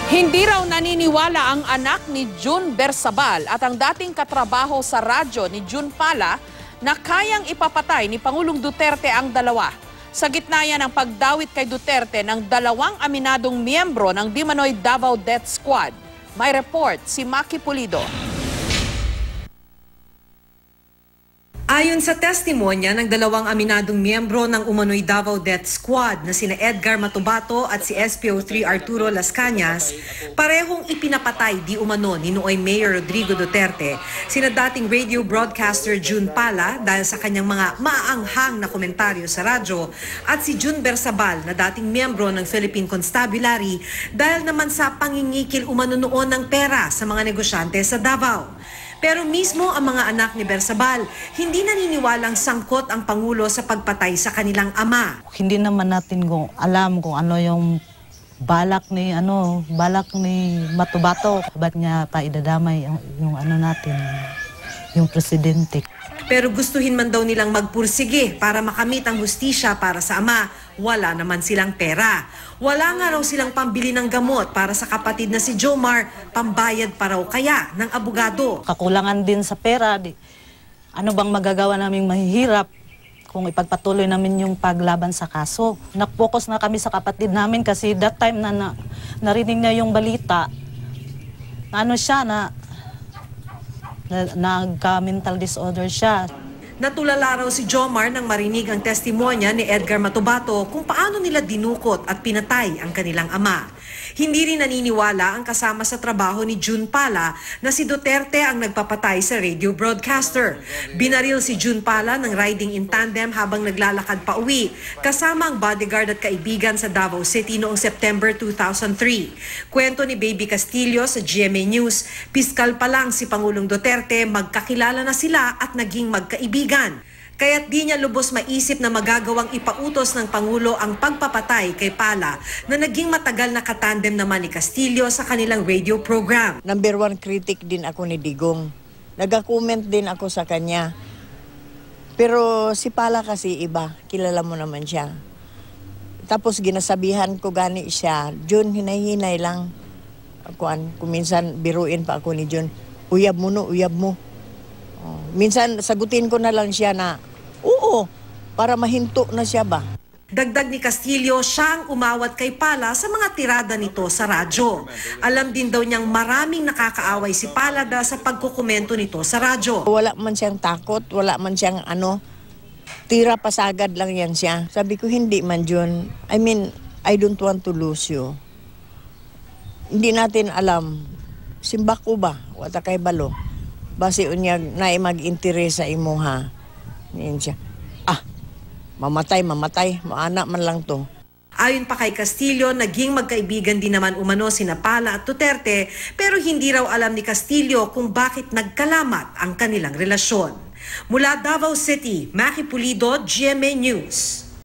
Hindi raw naniniwala ang anak ni June Bersabal at ang dating katrabaho sa radyo ni June Pala na kayang ipapatay ni Pangulong Duterte ang dalawa. Sa gitna yan ang pagdawit kay Duterte ng dalawang aminadong miyembro ng Di Manoy Davao Death Squad. May report si Maki Pulido. Ayon sa testimonya ng dalawang aminadong miyembro ng umano'y Davao Death Squad na sina Edgar Matubato at si SPO3 Arturo Las Cañas, parehong ipinapatay di umano ni Nooy Mayor Rodrigo Duterte sina dating radio broadcaster June Pala dahil sa kanyang mga maaanghang na komentaryo sa radyo at si June Bersabal na dating miyembro ng Philippine Constabulary dahil naman sa pangingikil umano noon ng pera sa mga negosyante sa Davao. Pero mismo ang mga anak ni Bersabal, hindi naniniwalang sangkot ang Pangulo sa pagpatay sa kanilang ama. Hindi naman natin alam kung ano yung balak ni Matubato. Ba't niya pa idadamay yung natin, yung presidente. Pero gustuhin man daw nilang magpursige para makamit ang hustisya para sa ama. Wala naman silang pera. Wala nga raw silang pambili ng gamot para sa kapatid na si Jomar, pambayad pa raw kaya ng abogado. Kakulangan din sa pera. Ano bang magagawa naming mahihirap kung ipagpatuloy namin yung paglaban sa kaso? Nag-focus na kami sa kapatid namin kasi that time na narinig niya yung balita, nagka-mental disorder siya. Natulala raw si Jomar nang marinig ang testimonya ni Edgar Matubato kung paano nila dinukot at pinatay ang kanilang ama. Hindi rin naniniwala ang kasama sa trabaho ni June Pala na si Duterte ang nagpapatay sa radio broadcaster. Binaril si June Pala ng riding in tandem habang naglalakad pa uwi, kasama ang bodyguard at kaibigan sa Davao City noong September 2003. Kwento ni Baby Castillo sa GMA News, piskal pa lang si Pangulong Duterte, magkakilala na sila at naging magkaibigan. Kaya't di niya lubos maisip na magagawang ipautos ng Pangulo ang pagpapatay kay Pala na naging matagal na katandem naman ni Castillo sa kanilang radio program. Number 1 critic din ako ni Digong. Nag-comment din ako sa kanya. Pero si Pala kasi iba, kilala mo naman siya. Tapos ginasabihan ko gani siya, Jun, hinay-hinay lang. Kung minsan biruin pa ako ni Jun, uyab mo no, uyab mo. Minsan sagutin ko na lang siya na, oo, para mahinto na siya ba. Dagdag ni Castillo, siya ang umawat kay Pala sa mga tirada nito sa radyo. Alam din daw niyang maraming nakakaaway si Pala dahil sa pagkukomento nito sa radyo. Wala man siyang takot, wala man siyang tira pasagad lang yan siya. Sabi ko, hindi man Jun. I don't want to lose you. Hindi natin alam, simbako ba, wata kay balo. Basi unyag na mag-interes sa imo ha. Niyan siya. Mamatay, maana man lang to. Ayon pa kay Castillo, naging magkaibigan din naman umano sina Pala at Duterte, pero hindi raw alam ni Castillo kung bakit nagkalamat ang kanilang relasyon. Mula Davao City, Maki Pulido, GMA News.